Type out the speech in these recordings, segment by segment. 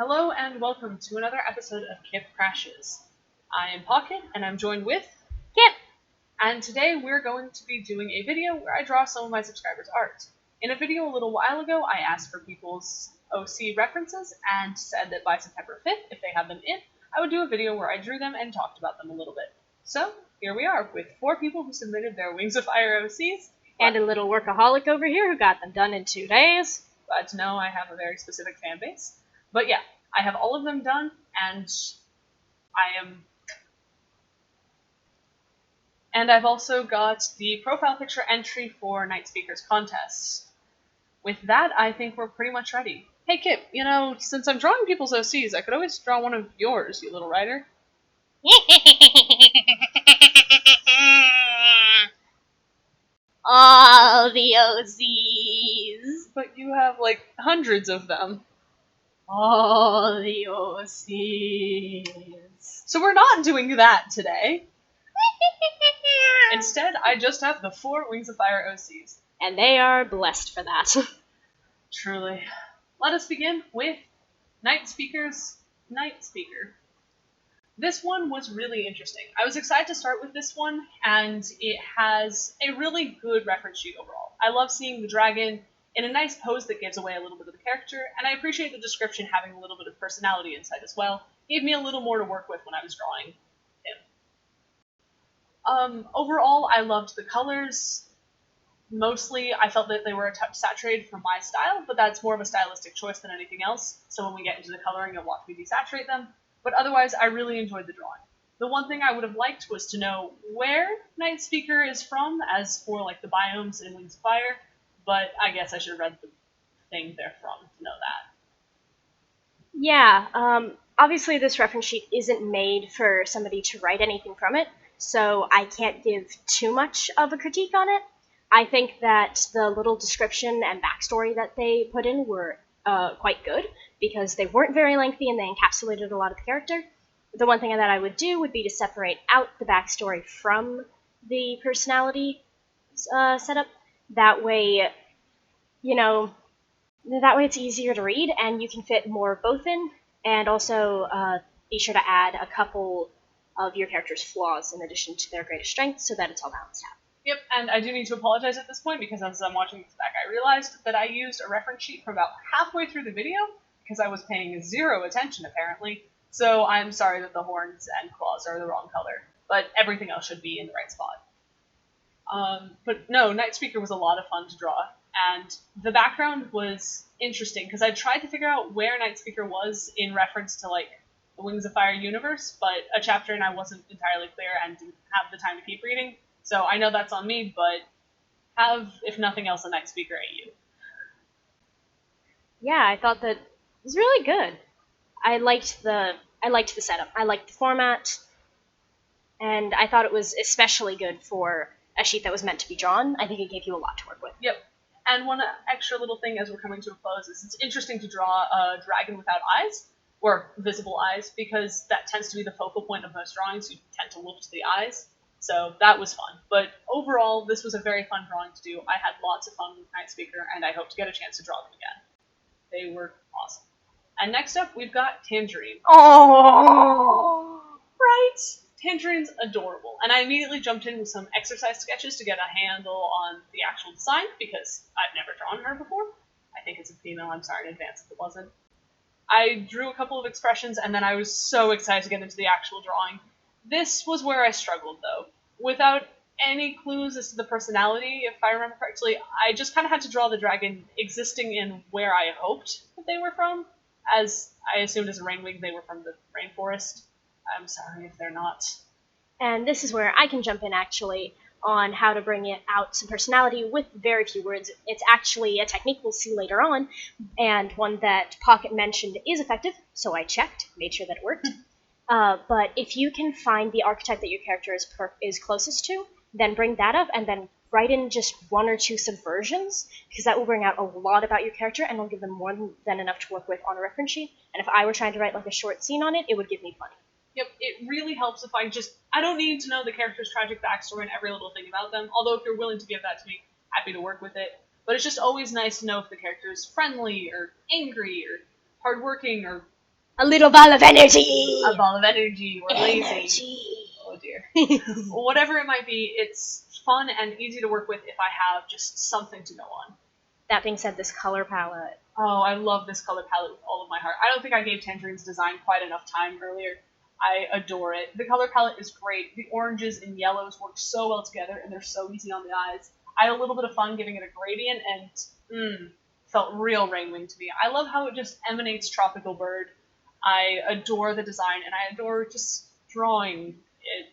Hello and welcome to another episode of Kip Crashes. I am Pocket and I'm joined with Kip! And today we're going to be doing a video where I draw some of my subscribers' art. In a video a little while ago, I asked for people's OC references and said that by September 5th, if they have them in, I would do a video where I drew them and talked about them a little bit. So, here we are, with 4 people who submitted their Wings of Fire OCs. And a little workaholic over here who got them done in 2 days. Glad to know I have a very specific fan base. But yeah, I have all of them done, and I've also got the profile picture entry for Night Speakers contests. With that, I think we're pretty much ready. Hey Kip, since I'm drawing people's OCs, I could always draw one of yours, you little writer. All the OCs. But you have, hundreds of them. All the OCs. So we're not doing that today. Instead, I just have the 4 Wings of Fire OCs. And they are blessed for that. Truly. Let us begin with Night Speaker's Night Speaker. This one was really interesting. I was excited to start with this one, and it has a really good reference sheet overall. I love seeing the dragon in a nice pose that gives away a little bit of the character, and I appreciate the description having a little bit of personality inside as well. It gave me a little more to work with when I was drawing him. Overall, I loved the colors. Mostly, I felt that they were a touch saturated for my style, but that's more of a stylistic choice than anything else, so when we get into the coloring, you'll watch me desaturate them. But otherwise, I really enjoyed the drawing. The one thing I would have liked was to know where Night Speaker is from, as for the biomes in Wings of Fire, but I guess I should have read the thing they're from to know that. Yeah, obviously this reference sheet isn't made for somebody to write anything from it, so I can't give too much of a critique on it. I think that the little description and backstory that they put in were quite good, because they weren't very lengthy and they encapsulated a lot of the character. The one thing that I would do would be to separate out the backstory from the personality setup. That way, it's easier to read and you can fit more of both in, and also be sure to add a couple of your character's flaws in addition to their greatest strengths so that it's all balanced out. Yep, and I do need to apologize at this point because as I'm watching this back, I realized that I used a reference sheet for about halfway through the video because I was paying 0 attention, apparently. So I'm sorry that the horns and claws are the wrong color, but everything else should be in the right spot. But no, Night Speaker was a lot of fun to draw, and the background was interesting because I tried to figure out where Night Speaker was in reference to, the Wings of Fire universe, but a chapter and I wasn't entirely clear and didn't have the time to keep reading. So I know that's on me, but have, if nothing else, a Night Speaker at you. Yeah, I thought that it was really good. I liked the setup. I liked the format, and I thought it was especially good for a sheet that was meant to be drawn. I think it gave you a lot to work with. Yep. And one extra little thing as we're coming to a close is it's interesting to draw a dragon without eyes, or visible eyes, because that tends to be the focal point of most drawings. You tend to look to the eyes. So that was fun. But overall, this was a very fun drawing to do. I had lots of fun with Night Speaker, and I hope to get a chance to draw them again. They were awesome. And next up, we've got Tangerine. Oh, right? Tangerine's adorable. And I immediately jumped in with some exercise sketches to get a handle on the actual design, because I've never drawn her before. I think it's a female. I'm sorry in advance if it wasn't. I drew a couple of expressions, and then I was so excited to get into the actual drawing. This was where I struggled, though. Without any clues as to the personality, if I remember correctly, I just kind of had to draw the dragon existing in where I hoped that they were from, as I assumed as a rainwing they were from the rainforest. I'm sorry if they're not. And this is where I can jump in, actually, on how to bring it out some personality with very few words. It's actually a technique we'll see later on, and one that Pocket mentioned is effective, so I checked, made sure that it worked. But if you can find the archetype that your character is closest to, then bring that up and then write in just 1 or 2 subversions, because that will bring out a lot about your character and will give them more than enough to work with on a reference sheet. And if I were trying to write a short scene on it, it would give me plenty. Yep, it really helps if I don't need to know the character's tragic backstory and every little thing about them, although if you're willing to give that to me, happy to work with it. But it's just always nice to know if the character is friendly or angry or hardworking or A little ball of energy! A ball of energy, or lazy. Energy. Oh dear. Whatever it might be, it's fun and easy to work with if I have just something to go on. That being said, this color palette. Oh, I love this color palette with all of my heart. I don't think I gave Tangerine's design quite enough time earlier. I adore it. The color palette is great. The oranges and yellows work so well together, and they're so easy on the eyes. I had a little bit of fun giving it a gradient, and felt real Rainwing to me. I love how it just emanates tropical bird. I adore the design, and I adore just drawing it.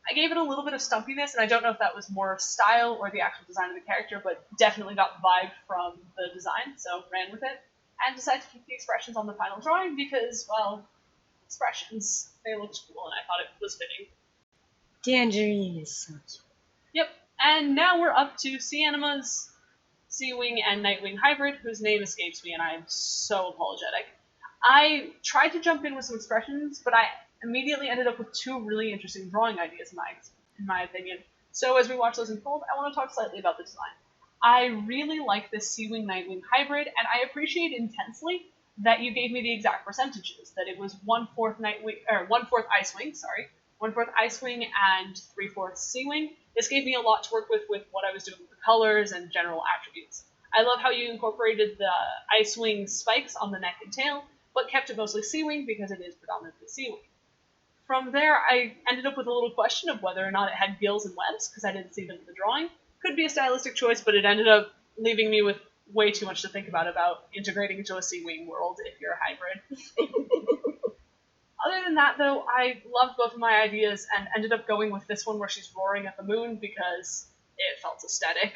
I gave it a little bit of stumpiness, and I don't know if that was more style or the actual design of the character, but definitely got the vibe from the design, so ran with it. And decided to keep the expressions on the final drawing because, well, expressions, they looked cool, and I thought it was fitting. Tangerine is so cute. Yep, and now we're up to Sea Anima's Seawing and Nightwing hybrid, whose name escapes me, and I am so apologetic. I tried to jump in with some expressions, but I immediately ended up with two really interesting drawing ideas, in my opinion. So as we watch those unfold, I want to talk slightly about the design. I really like this Seawing Nightwing hybrid, and I appreciate intensely that you gave me the exact percentages. That it was 1/4 Nightwing, or 1/4 Icewing, 1/4 Icewing and 3/4 Seawing. This gave me a lot to work with what I was doing with the colors and general attributes. I love how you incorporated the Icewing spikes on the neck and tail, but kept it mostly Seawing because it is predominantly Seawing. From there, I ended up with a little question of whether or not it had gills and webs, because I didn't see them in the drawing. Could be a stylistic choice, but it ended up leaving me with way too much to think about integrating into a Seawing world if you're a hybrid. Other than that, though, I loved both of my ideas and ended up going with this one where she's roaring at the moon because it felt aesthetic.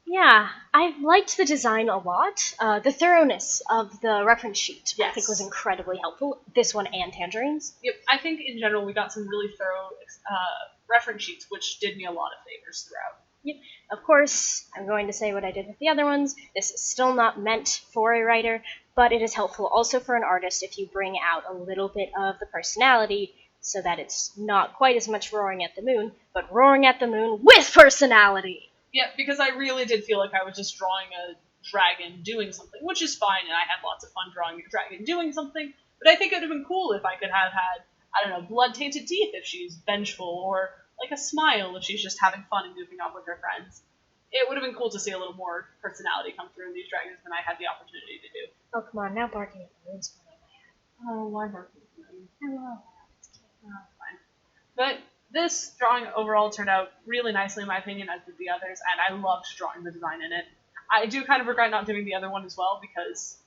Yeah, I liked the design a lot. The thoroughness of the reference sheet, Yes. I think, was incredibly helpful. This one and Tangerine's. Yep, I think in general we got some really thorough reference sheets, which did me a lot of favors throughout. Yep. Of course, I'm going to say what I did with the other ones. This is still not meant for a writer, but it is helpful also for an artist if you bring out a little bit of the personality so that it's not quite as much roaring at the moon, but roaring at the moon with personality. Yeah, because I really did feel like I was just drawing a dragon doing something, which is fine, and I had lots of fun drawing a dragon doing something, but I think it would have been cool if I could have had, I don't know, blood-tainted teeth if she's vengeful, or like a smile if she's just having fun and goofing off with her friends. It would have been cool to see a little more personality come through in these dragons than I had the opportunity to do. Oh, come on, now barking at the moon's funny in my head. Oh, why barking at the moon? Hello. Oh, fine. But this drawing overall turned out really nicely in my opinion, as did the others, and I loved drawing the design in it. I do kind of regret not doing the other one as well because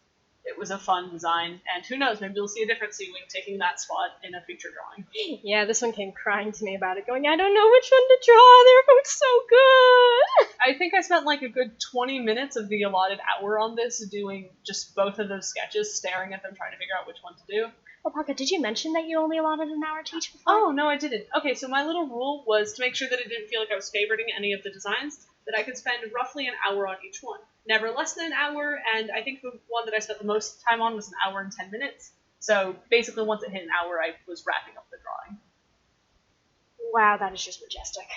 it was a fun design, and who knows, maybe we'll see a different Seawing taking that spot in a future drawing. Yeah, this one came crying to me about it, going, I don't know which one to draw, they're both so good! I think I spent like a good 20 minutes of the allotted hour on this doing just both of those sketches, staring at them, trying to figure out which one to do. Oh, Parker, did you mention that you only allotted an hour to each before? Oh, no, I didn't. Okay, so my little rule was to make sure that it didn't feel like I was favoriting any of the designs, that I could spend roughly an hour on each one. Never less than an hour, and I think the one that I spent the most time on was an hour and 10 minutes. So basically, once it hit an hour, I was wrapping up the drawing. Wow, that is just majestic.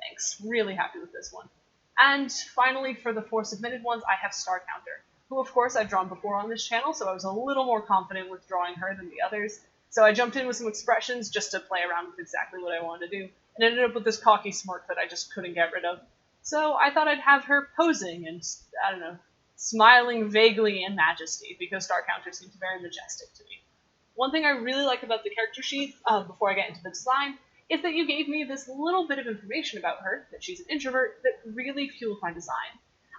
Thanks. Really happy with this one. And finally, for the 4 submitted ones, I have Star Counter, who of course I've drawn before on this channel, so I was a little more confident with drawing her than the others. So I jumped in with some expressions just to play around with exactly what I wanted to do, and ended up with this cocky smirk that I just couldn't get rid of. So I thought I'd have her posing and, I don't know, smiling vaguely in majesty, because Star Counter seems very majestic to me. One thing I really like about the character sheet, before I get into the design, is that you gave me this little bit of information about her, that she's an introvert, that really fueled my design.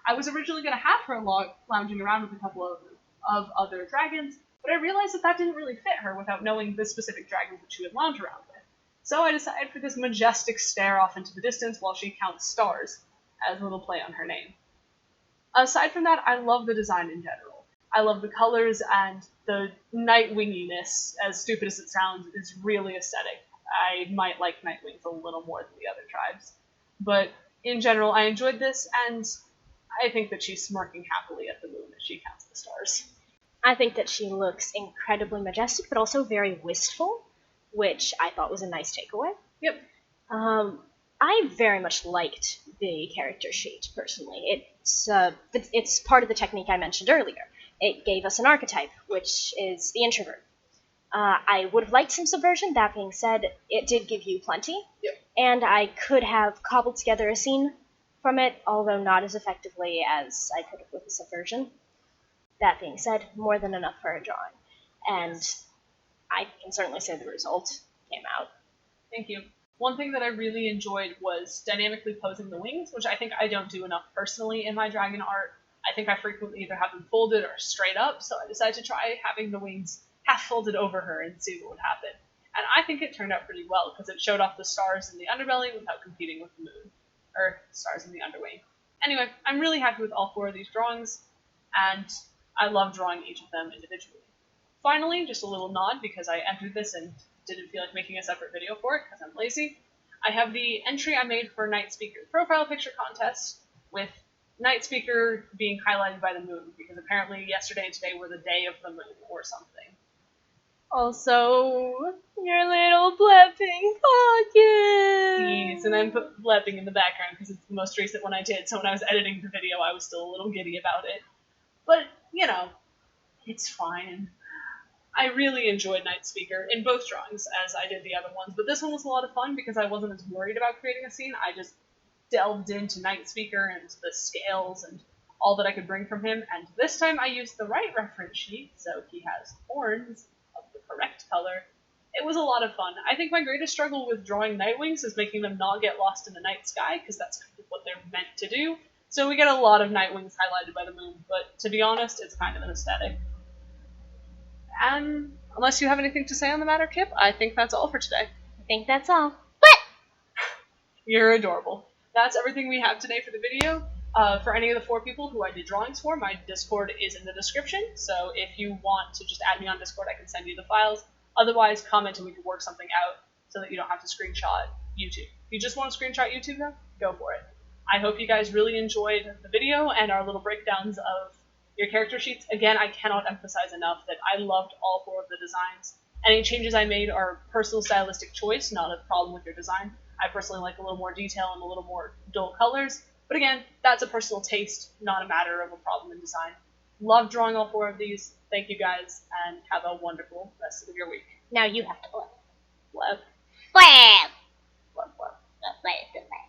I was originally going to have her lounging around with a couple of other dragons, but I realized that that didn't really fit her without knowing the specific dragons that she would lounge around with. So I decided for this majestic stare off into the distance while she counts stars, as a little play on her name. Aside from that, I love the design in general. I love the colors, and the Nightwinginess, as stupid as it sounds, is really aesthetic. I might like Nightwings a little more than the other tribes. But in general, I enjoyed this, and I think that she's smirking happily at the moon as she counts the stars. I think that she looks incredibly majestic, but also very wistful, which I thought was a nice takeaway. Yep. I very much liked the character sheet, personally. It's part of the technique I mentioned earlier. it gave us an archetype, which is the introvert. I would have liked some subversion. That being said, it did give you plenty. Yep. And I could have cobbled together a scene from it, although not as effectively as I could have with the subversion. That being said, more than enough for a drawing. And I can certainly say the result came out. Thank you. One thing that I really enjoyed was dynamically posing the wings, which I think I don't do enough personally in my dragon art. I think I frequently either have them folded or straight up, so I decided to try having the wings half folded over her and see what would happen. And I think it turned out pretty well, because it showed off the stars in the underbelly without competing with the moon. Or stars in the underwing. Anyway, I'm really happy with all 4 of these drawings, and I love drawing each of them individually. Finally, just a little nod, because I entered this and didn't feel like making a separate video for it, because I'm lazy. I have the entry I made for Night Speaker profile picture contest, with Night Speaker being highlighted by the moon, because apparently yesterday and today were the day of the moon, or something. Also, your little blepping pocket! Please, and then put blepping in the background, because it's the most recent one I did, so when I was editing the video I was still a little giddy about it. But, you know, it's fine. I really enjoyed Night Speaker in both drawings, as I did the other ones, but this one was a lot of fun because I wasn't as worried about creating a scene. I just delved into Night Speaker and the scales and all that I could bring from him, and this time I used the right reference sheet, so he has horns of the correct color. It was a lot of fun. I think my greatest struggle with drawing Nightwings is making them not get lost in the night sky, because that's kind of what they're meant to do. So we get a lot of Nightwings highlighted by the moon, but to be honest, it's kind of an aesthetic. And unless you have anything to say on the matter, Kip, I think that's all for today. I think that's all. But You're adorable. That's everything we have today for the video. For any of the 4 people who I did drawings for, my Discord is in the description, so if you want to just add me on Discord, I can send you the files. Otherwise, comment and we can work something out so that you don't have to screenshot YouTube. If you just want to screenshot YouTube, though, go for it. I hope you guys really enjoyed the video and our little breakdowns of your character sheets. Again, I cannot emphasize enough that I loved all 4 of the designs. Any changes I made are personal stylistic choice, not a problem with your design. I personally like a little more detail and a little more dull colors. But again, that's a personal taste, not a matter of a problem in design. Love drawing all 4 of these. Thank you guys, and have a wonderful rest of your week. now you have to blep. Love. Blep! Love, love. Blep.